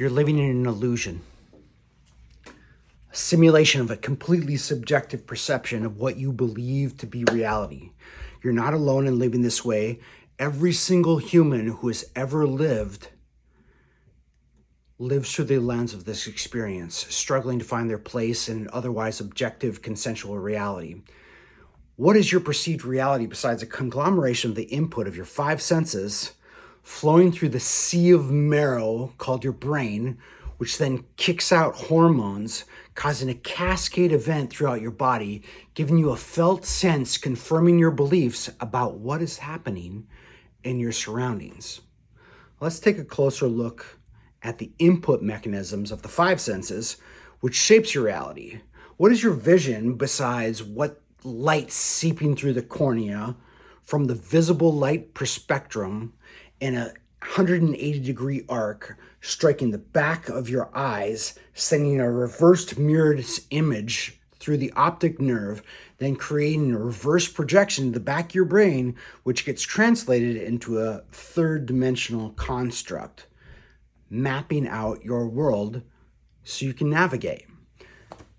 You're living in an illusion, a simulation of a completely subjective perception of what you believe to be reality. You're not alone in living this way. Every single human who has ever lived lives through the lens of this experience, struggling to find their place in an otherwise objective, consensual reality. What is your perceived reality besides a conglomeration of the input of your five senses flowing through the sea of marrow called your brain, which then kicks out hormones, causing a cascade event throughout your body, giving you a felt sense, confirming your beliefs about what is happening in your surroundings? Let's take a closer look at the input mechanisms of the five senses, which shapes your reality. What is your vision besides what light seeping through the cornea from the visible light spectrum in a 180-degree arc, striking the back of your eyes, sending a reversed mirrored image through the optic nerve, then creating a reverse projection to the back of your brain, which gets translated into a third-dimensional construct, mapping out your world so you can navigate.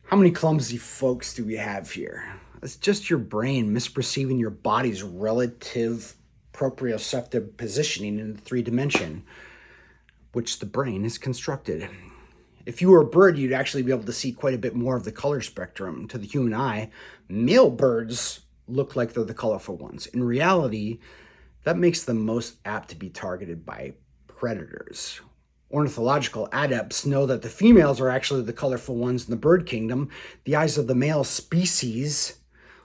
How many clumsy folks do we have here? It's just your brain misperceiving your body's relative proprioceptive positioning in the 3D, which the brain is constructed. If you were a bird, you'd actually be able to see quite a bit more of the color spectrum. To the human eye, male birds look like they're the colorful ones. In reality, that makes them most apt to be targeted by predators. Ornithological adepts know that the females are actually the colorful ones in the bird kingdom. The eyes of the male species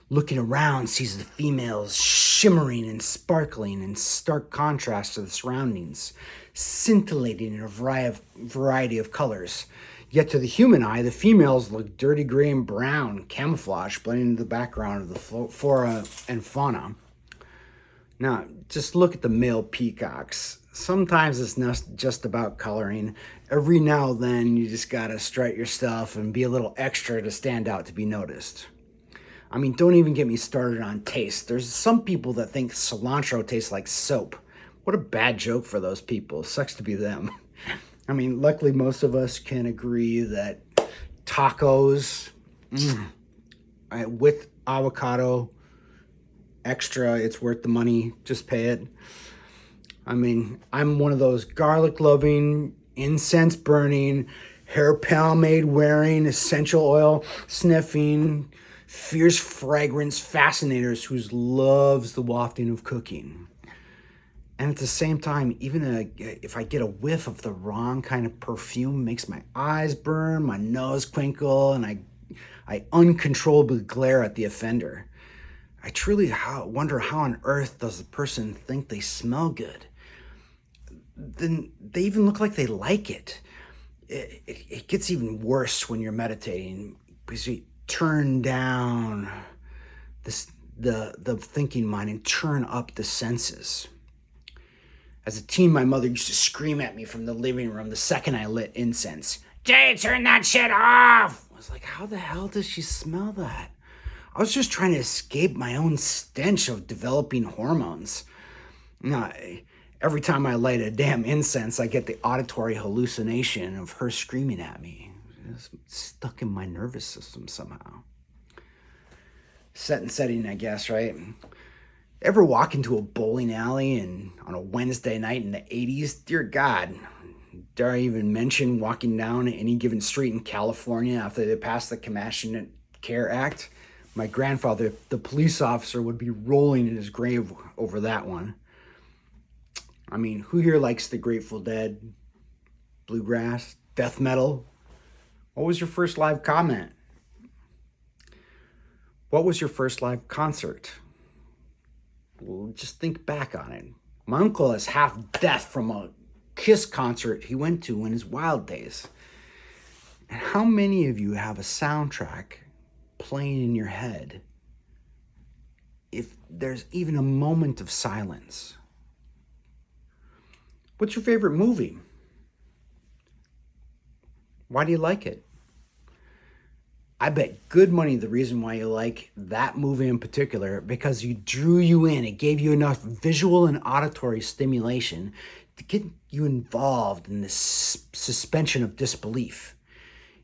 looking around sees the females shimmering and sparkling in stark contrast to the surroundings, scintillating in a variety of colors. Yet to the human eye, the females look dirty gray and brown, camouflage, blending into the background of the flora and fauna. Now, just look at the male peacocks. Sometimes it's not just about coloring. Every now and then, you just gotta strut your stuff and be a little extra to stand out, to be noticed. I mean, don't even get me started on taste. There's some people that think cilantro tastes like soap. What a bad joke for those people. Sucks to be them. I mean, luckily most of us can agree that tacos with avocado, extra, it's worth the money. Just pay it. I mean, I'm one of those garlic-loving, incense-burning, hair pomade wearing, essential oil sniffing, fierce fragrance fascinators who loves the wafting of cooking. And at the same time, even if I get a whiff of the wrong kind of perfume, makes my eyes burn, my nose twinkle, and I uncontrollably glare at the offender. I truly wonder how on earth does the person think they smell good? Then they even look like they like it. It gets even worse when you're meditating because you turn down the thinking mind and turn up the senses. As a teen, my mother used to scream at me from the living room the second I lit incense. "Jay, turn that shit off!" I was like, how the hell does she smell that? I was just trying to escape my own stench of developing hormones. Now, every time I light a damn incense, I get the auditory hallucination of her screaming at me. It's stuck in my nervous system somehow. Set and setting, I guess, right? Ever walk into a bowling alley on a Wednesday night in the 80s? Dear God, dare I even mention walking down any given street in California after they passed the Compassionate Care Act? My grandfather, the police officer, would be rolling in his grave over that one. I mean, who here likes the Grateful Dead, bluegrass, death metal? What was your first live comment? What was your first live concert? Well, just think back on it. My uncle is half deaf from a Kiss concert he went to in his wild days. And how many of you have a soundtrack playing in your head if there's even a moment of silence? What's your favorite movie? Why do you like it? I bet good money the reason why you like that movie in particular, because you drew you in. It gave you enough visual and auditory stimulation to get you involved in this suspension of disbelief.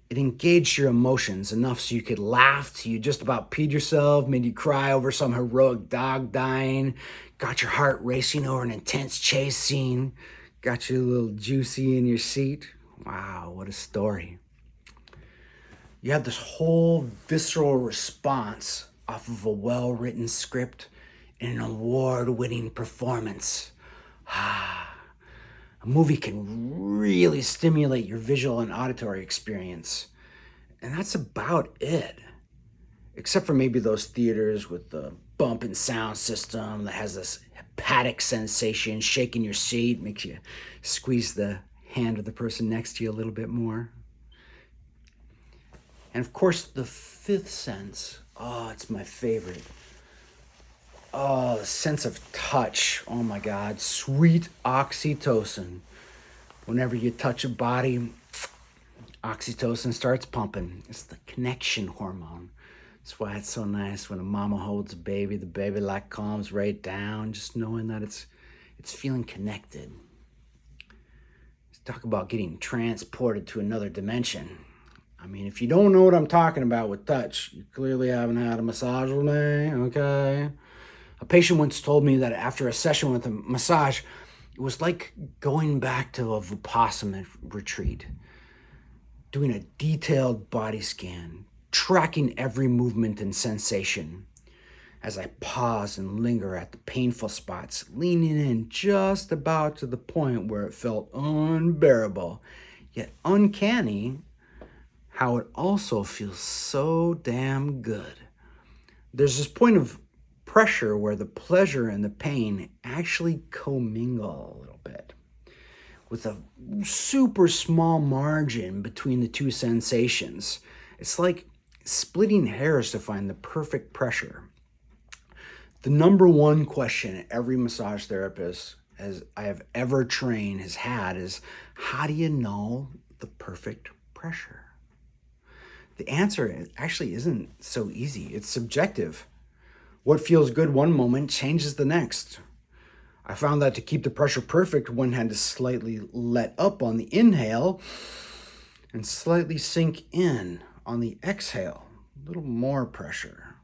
It engaged your emotions enough so you could laugh till you just about peed yourself, made you cry over some heroic dog dying, got your heart racing over an intense chase scene, got you a little juicy in your seat. Wow, what a story. You had this whole visceral response off of a well-written script and an award-winning performance. A movie can really stimulate your visual and auditory experience. And that's about it. Except for maybe those theaters with the bumping sound system that has this hepatic sensation, shaking your seat, makes you squeeze the hand of the person next to you a little bit more. And of course, the fifth sense, it's my favorite. Oh, the sense of touch. Oh my God, sweet oxytocin. Whenever you touch a body, oxytocin starts pumping. It's the connection hormone. That's why it's so nice when a mama holds a baby, the baby like calms right down, just knowing that it's feeling connected. Let's talk about getting transported to another dimension. I mean, if you don't know what I'm talking about with touch, you clearly haven't had a massage all day, okay? A patient once told me that after a session with a massage, it was like going back to a Vipassana retreat, doing a detailed body scan, tracking every movement and sensation. As I pause and linger at the painful spots, leaning in just about to the point where it felt unbearable, yet uncanny, how it also feels so damn good. There's this point of pressure where the pleasure and the pain actually commingle a little bit, with a super small margin between the two sensations. It's like splitting hairs to find the perfect pressure. The number one question every massage therapist as I have ever trained has had is, how do you know the perfect pressure? The answer actually isn't so easy. It's subjective. What feels good one moment changes the next. I found that to keep the pressure perfect, one had to slightly let up on the inhale and slightly sink in on the exhale. A little more pressure.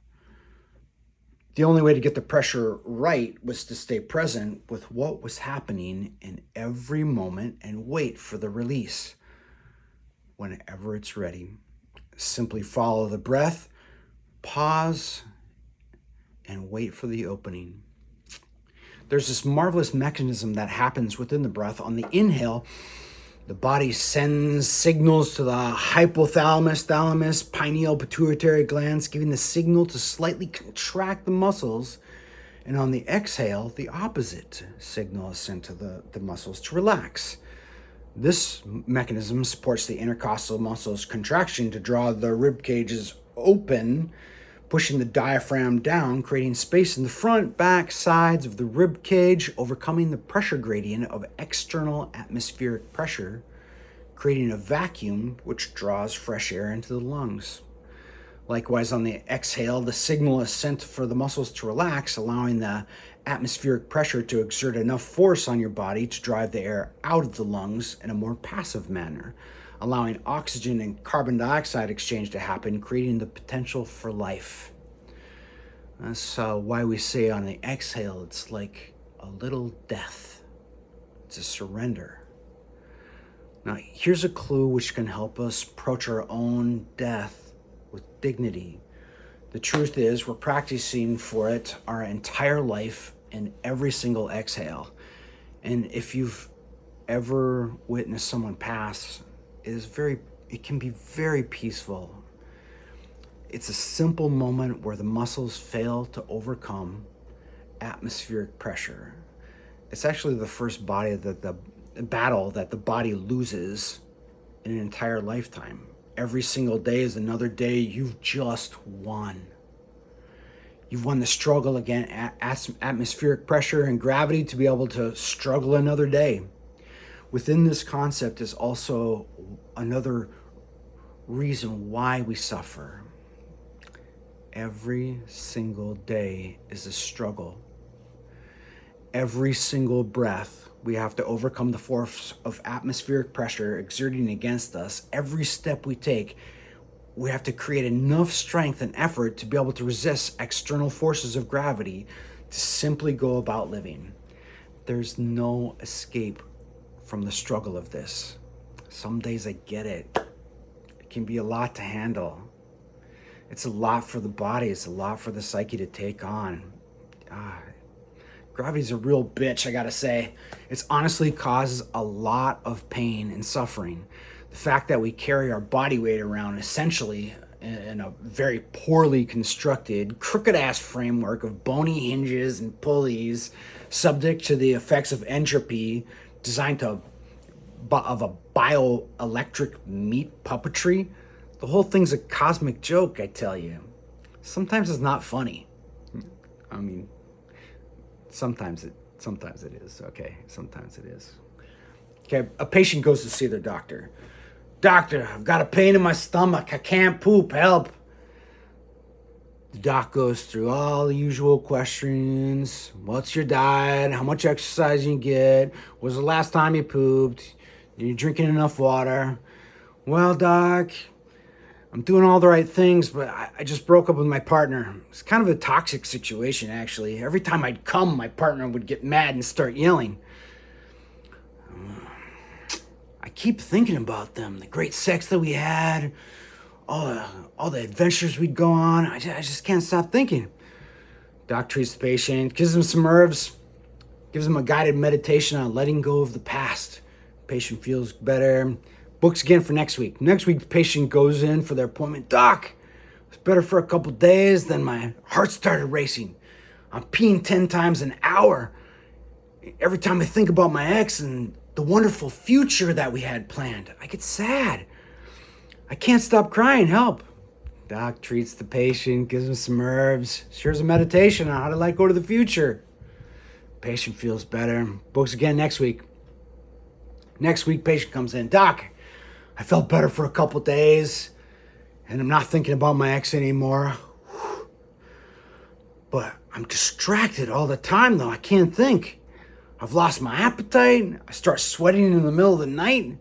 The only way to get the pressure right was to stay present with what was happening in every moment and wait for the release. Whenever it's ready, simply follow the breath, pause, and wait for the opening. There's this marvelous mechanism that happens within the breath. On the inhale, the body sends signals to the hypothalamus, thalamus, pineal, pituitary glands, giving the signal to slightly contract the muscles. And on the exhale, the opposite signal is sent to the muscles to relax. This mechanism supports the intercostal muscles' contraction to draw the rib cages open, pushing the diaphragm down, creating space in the front, back, sides of the rib cage, overcoming the pressure gradient of external atmospheric pressure, creating a vacuum which draws fresh air into the lungs. Likewise, on the exhale, the signal is sent for the muscles to relax, allowing the atmospheric pressure to exert enough force on your body to drive the air out of the lungs in a more passive manner, allowing oxygen and carbon dioxide exchange to happen, creating the potential for life. That's why we say on the exhale, it's like a little death. It's a surrender. Now, here's a clue which can help us approach our own death with dignity. The truth is, we're practicing for it our entire life in every single exhale. And if you've ever witnessed someone pass, it can be very peaceful. It's a simple moment where the muscles fail to overcome atmospheric pressure. It's actually the first battle that the body loses in an entire lifetime. Every single day is another day you've just won. You've won the struggle against atmospheric pressure and gravity to be able to struggle another day. Within this concept is also another reason why we suffer. Every single day is a struggle. Every single breath We have to overcome the force of atmospheric pressure exerting against us. Every step we take, we have to create enough strength and effort to be able to resist external forces of gravity to simply go about living. There's no escape from the struggle of this. Some days I get it. It can be a lot to handle. It's a lot for the body. It's a lot for the psyche to take on. Gravity's a real bitch, I gotta say. It honestly causes a lot of pain and suffering. The fact that we carry our body weight around essentially in a very poorly constructed, crooked-ass framework of bony hinges and pulleys, subject to the effects of entropy, designed of a bioelectric meat puppetry. The whole thing's a cosmic joke, I tell you. Sometimes it's not funny. I mean, sometimes it is, okay? Sometimes it is. Okay, a patient goes to see their doctor. Doctor, I've got a pain in my stomach. I can't poop. Help. The doc goes through all the usual questions. What's your diet? How much exercise you get? When was the last time you pooped? Are you drinking enough water? Well, doc, I'm doing all the right things, but I just broke up with my partner. It's kind of a toxic situation, actually. Every time I'd come, my partner would get mad and start yelling. I keep thinking about them, the great sex that we had, all the adventures we'd go on. I just can't stop thinking. Doc treats the patient, gives him some herbs, gives him a guided meditation on letting go of the past. Patient feels better. Books again for next week. Next week, the patient goes in for their appointment. Doc, it was better for a couple days, then my heart started racing. I'm peeing 10 times an hour. Every time I think about my ex and the wonderful future that we had planned, I get sad. I can't stop crying. Help. Doc treats the patient, gives him some herbs, shares a meditation on how to let go to the future. Patient feels better. Books again next week. Next week, patient comes in. Doc, I felt better for a couple days, and I'm not thinking about my ex anymore. But I'm distracted all the time, though. I can't think. I've lost my appetite. I start sweating in the middle of the night.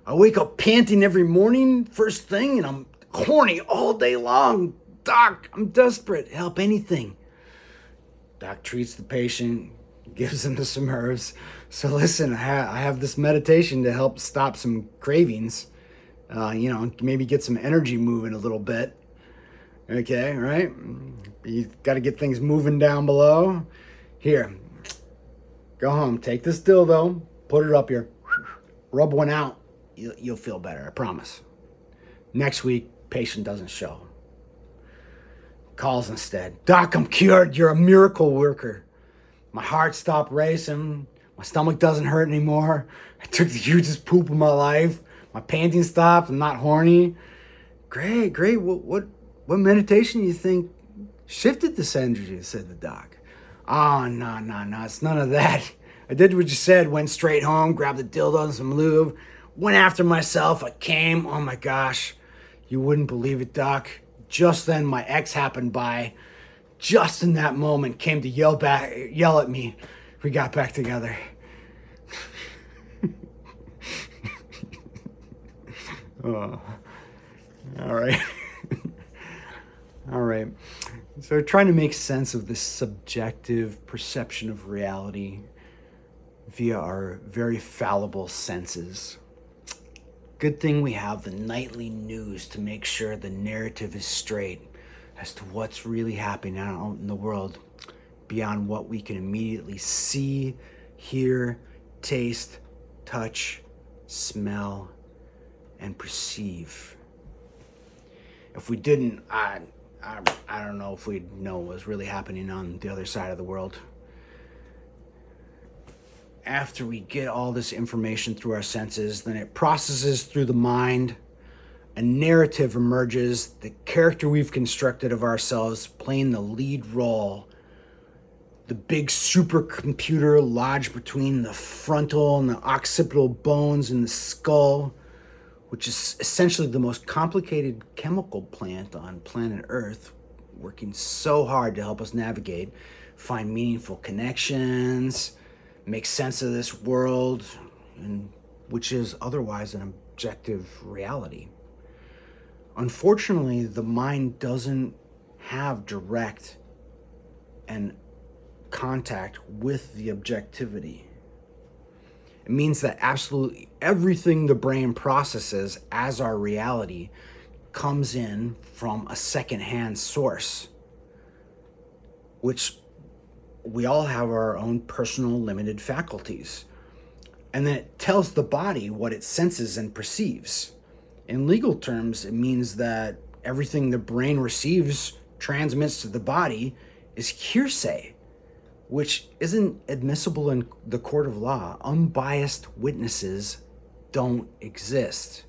I wake up panting every morning, first thing, and I'm horny all day long. Doc, I'm desperate. Help, anything. Doc treats the patient, gives him some herbs. So listen, I have this meditation to help stop some cravings. Maybe get some energy moving a little bit. Okay, right? You got to get things moving down below. Here, go home. Take this dildo, put it up here, rub one out. You'll feel better, I promise. Next week, patient doesn't show. Calls instead. Doc, I'm cured. You're a miracle worker. My heart stopped racing. My stomach doesn't hurt anymore. I took the hugest poop of my life. My panting stopped. I'm not horny. Great. What meditation do you think shifted this energy? Said the doc. Oh, no. It's none of that. I did what you said. Went straight home, grabbed the dildo and some lube. Went after myself. I came. Oh, my gosh. You wouldn't believe it, doc. Just then, my ex happened by. Just in that moment, came to yell at me. We got back together. Oh, all right. All right. So trying to make sense of this subjective perception of reality via our very fallible senses. Good thing we have the nightly news to make sure the narrative is straight as to what's really happening out in the world beyond what we can immediately see, hear, taste, touch, smell, and perceive. If we didn't, I don't know if we'd know what was really happening on the other side of the world. After we get all this information through our senses, then it processes through the mind. A narrative emerges, the character we've constructed of ourselves playing the lead role. The big supercomputer lodged between the frontal and the occipital bones in the skull, which is essentially the most complicated chemical plant on planet Earth, working so hard to help us navigate, find meaningful connections, make sense of this world, and which is otherwise an objective reality. Unfortunately, the mind doesn't have direct and contact with the objectivity. It means that absolutely everything the brain processes as our reality comes in from a secondhand source, which we all have our own personal limited faculties. And then it tells the body what it senses and perceives. In legal terms, it means that everything the brain receives, transmits to the body, is hearsay, which isn't admissible in the court of law. Unbiased witnesses don't exist.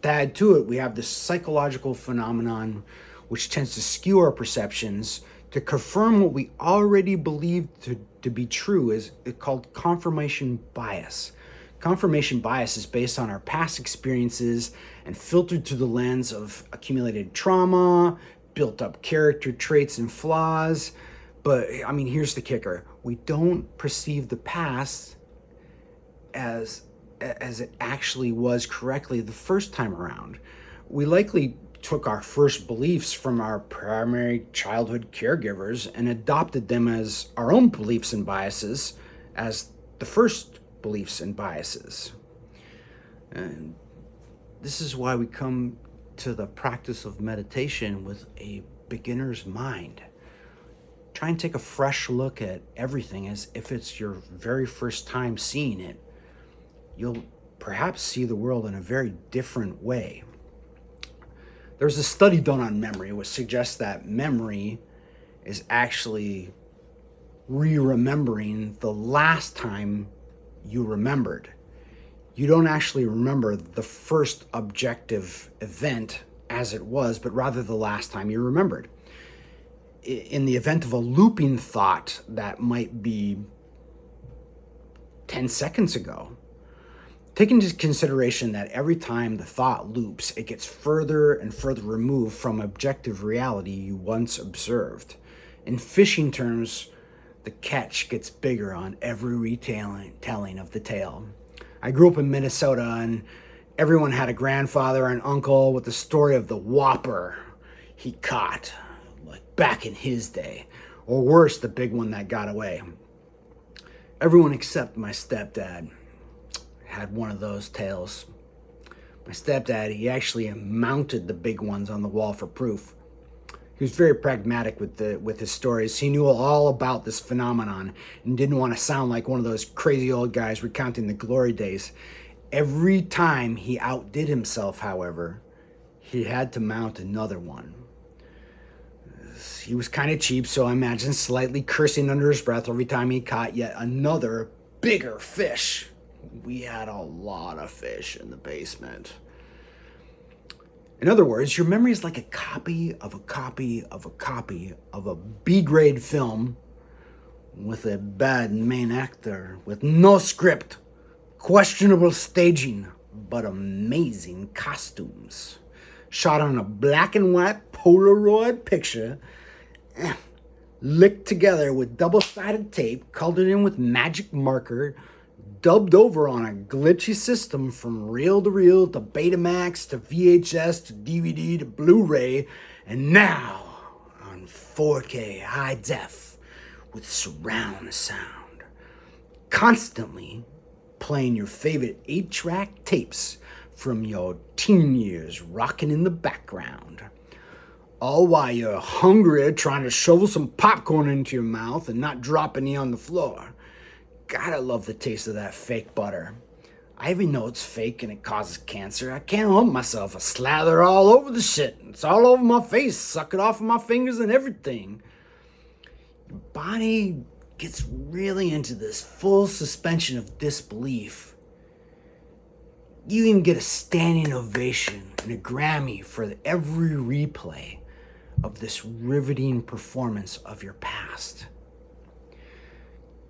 To add to it, we have this psychological phenomenon which tends to skew our perceptions to confirm what we already believe to be true is called confirmation bias. Confirmation bias is based on our past experiences and filtered through the lens of accumulated trauma, built up character traits and flaws. But I mean, here's the kicker. We don't perceive the past as it actually was correctly the first time around. We likely took our first beliefs from our primary childhood caregivers and adopted them as our own beliefs and biases as the first beliefs and biases. And this is why we come to the practice of meditation with a beginner's mind. Try and take a fresh look at everything as if it's your very first time seeing it. You'll perhaps see the world in a very different way. There's a study done on memory which suggests that memory is actually re-remembering the last time you remembered. You don't actually remember the first objective event as it was, but rather the last time you remembered. In the event of a looping thought that might be 10 seconds ago, take into consideration that every time the thought loops, it gets further and further removed from objective reality you once observed. In fishing terms, the catch gets bigger on every retelling of the tale. I grew up in Minnesota, and everyone had a grandfather and uncle with the story of the whopper he caught, like back in his day, or worse, the big one that got away. Everyone except my stepdad had one of those tales. My stepdad, he actually mounted the big ones on the wall for proof. He was very pragmatic with his stories. He knew all about this phenomenon and didn't want to sound like one of those crazy old guys recounting the glory days. Every time he outdid himself, however, he had to mount another one. He was kind of cheap, so I imagine slightly cursing under his breath every time he caught yet another bigger fish. We had a lot of fish in the basement. In other words, your memory is like a copy of a copy of a copy of a B-grade film with a bad main actor, with no script, questionable staging, but amazing costumes. Shot on a black and white Polaroid picture, licked together with double-sided tape, colored in with magic marker, dubbed over on a glitchy system from reel to reel to Betamax to VHS to DVD to Blu-ray, and now on 4K high def with surround sound. Constantly playing your favorite 8-track tapes from your teen years rocking in the background. All while you're hungry trying to shovel some popcorn into your mouth and not drop any on the floor. God, I love the taste of that fake butter. I even know it's fake and it causes cancer. I can't help myself. I slather all over the shit. It's all over my face. Suck it off of my fingers and everything. Your body gets really into this full suspension of disbelief. You even get a standing ovation and a Grammy for every replay of this riveting performance of your past.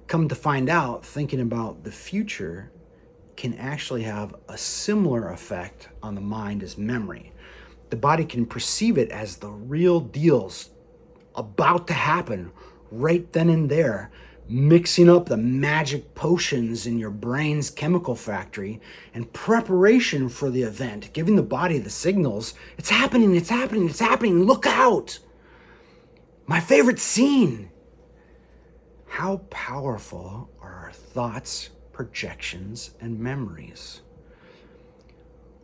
Come to find out, thinking about the future can actually have a similar effect on the mind as memory. The body can perceive it as the real deal's about to happen right then and there, mixing up the magic potions in your brain's chemical factory in preparation for the event, giving the body the signals. It's happening, it's happening, it's happening, look out! My favorite scene. How powerful are our thoughts, projections, and memories?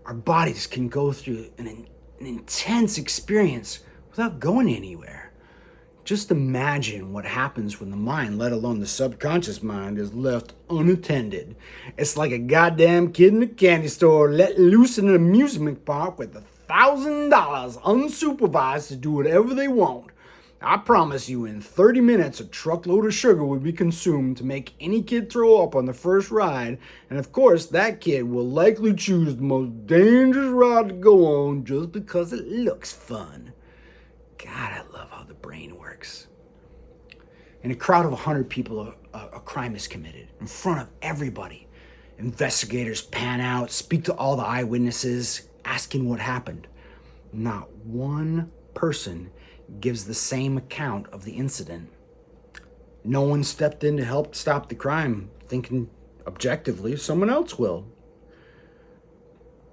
Our bodies can go through an intense experience without going anywhere. Just imagine what happens when the mind, let alone the subconscious mind, is left unattended. It's like a goddamn kid in a candy store let loose in an amusement park with $1,000 unsupervised to do whatever they want. I promise you, in 30 minutes, a truckload of sugar will be consumed to make any kid throw up on the first ride. And of course, that kid will likely choose the most dangerous ride to go on just because it looks fun. God, I love how the brain works. In a crowd of 100 people, a crime is committed in front of everybody. Investigators pan out, speak to all the eyewitnesses, asking what happened. Not one person gives the same account of the incident. No one stepped in to help stop the crime, thinking objectively someone else will.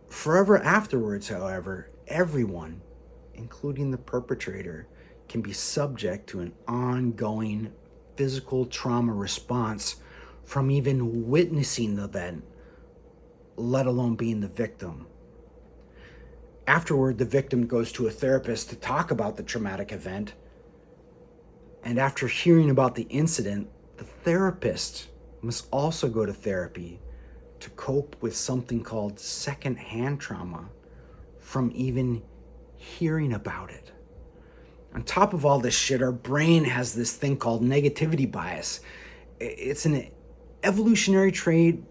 Forever afterwards, however, everyone, including the perpetrator, can be subject to an ongoing physical trauma response from even witnessing the event, let alone being the victim. Afterward, the victim goes to a therapist to talk about the traumatic event. And after hearing about the incident, the therapist must also go to therapy to cope with something called secondhand trauma from even hearing about it. On top of all this shit, our brain has this thing called negativity bias. It's an evolutionary trait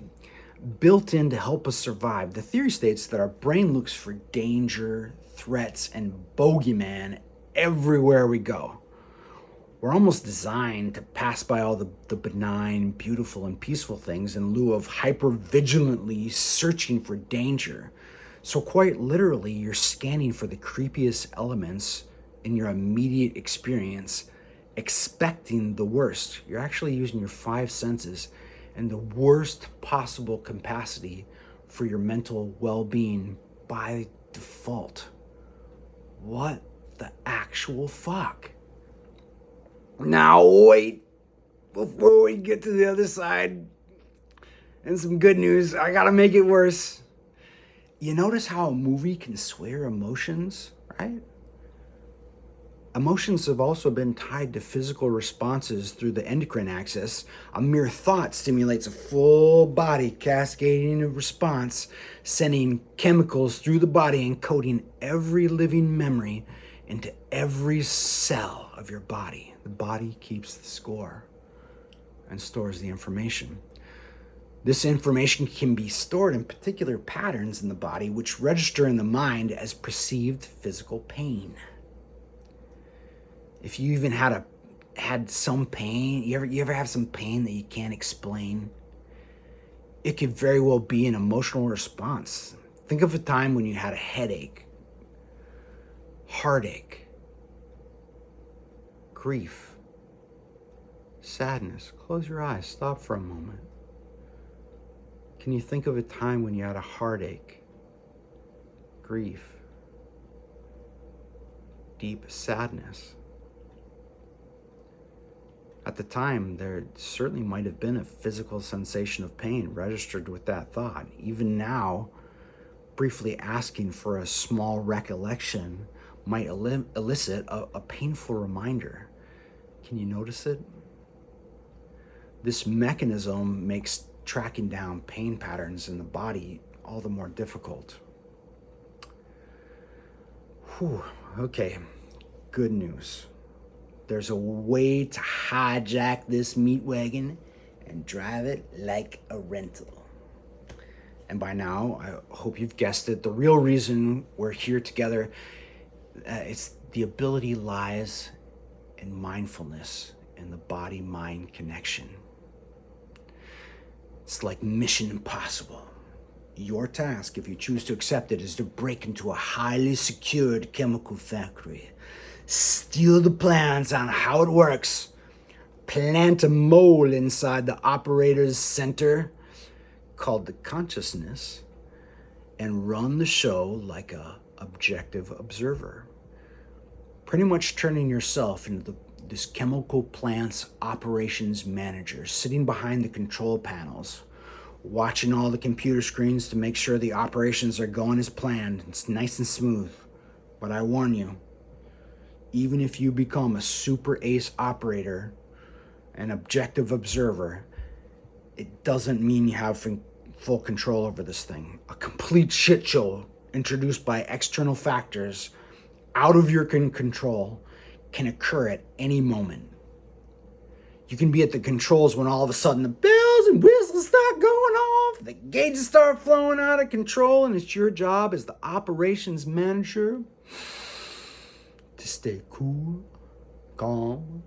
built in to help us survive. The theory states that our brain looks for danger, threats, and bogeyman everywhere we go. We're almost designed to pass by all the benign, beautiful, and peaceful things in lieu of hyper-vigilantly searching for danger. So quite literally, you're scanning for the creepiest elements in your immediate experience, expecting the worst. You're actually using your 5 senses in the worst possible capacity for your mental well-being by default. What the actual fuck? Now wait, before we get to the other side, and some good news, I gotta make it worse. You notice how a movie can sway your emotions, right? Emotions have also been tied to physical responses through the endocrine axis. A mere thought stimulates a full body cascading response, sending chemicals through the body and coding every living memory into every cell of your body. The body keeps the score and stores the information. This information can be stored in particular patterns in the body, which register in the mind as perceived physical pain. If you even had some pain, you ever have some pain that you can't explain? It could very well be an emotional response. Think of a time when you had a headache, heartache, grief, sadness. Close your eyes, stop for a moment. Can you think of a time when you had a heartache, grief, deep sadness? At the time, there certainly might have been a physical sensation of pain registered with that thought. Even now, briefly asking for a small recollection might elicit a painful reminder. Can you notice it? This mechanism makes tracking down pain patterns in the body all the more difficult. Whew, okay, good news. There's a way to hijack this meat wagon and drive it like a rental. And by now, I hope you've guessed it, the real reason we're here together, it's the ability lies in mindfulness and the body-mind connection. It's like Mission Impossible. Your task, if you choose to accept it, is to break into a highly secured chemical factory, steal the plans on how it works, plant a mole inside the operator's center called the consciousness and run the show like a objective observer. Pretty much turning yourself into this chemical plant's operations manager, sitting behind the control panels, watching all the computer screens to make sure the operations are going as planned. It's nice and smooth. But I warn you, even if you become a super ace operator, an objective observer, it doesn't mean you have full control over this thing. A complete shit show introduced by external factors out of your control can occur at any moment. You can be at the controls when all of a sudden the bells and whistles start going off, the gauges start flowing out of control, and it's your job as the operations manager to stay cool, calm,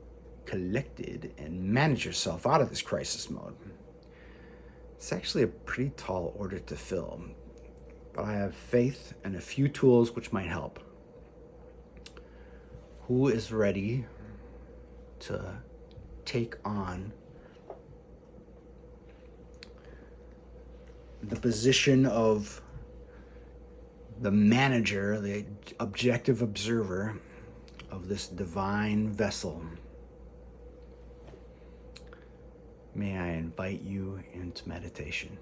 collected, and manage yourself out of this crisis mode. It's actually a pretty tall order to fill, but I have faith and a few tools which might help. Who is ready to take on the position of the manager, the objective observer of this divine vessel? May I invite you into meditation.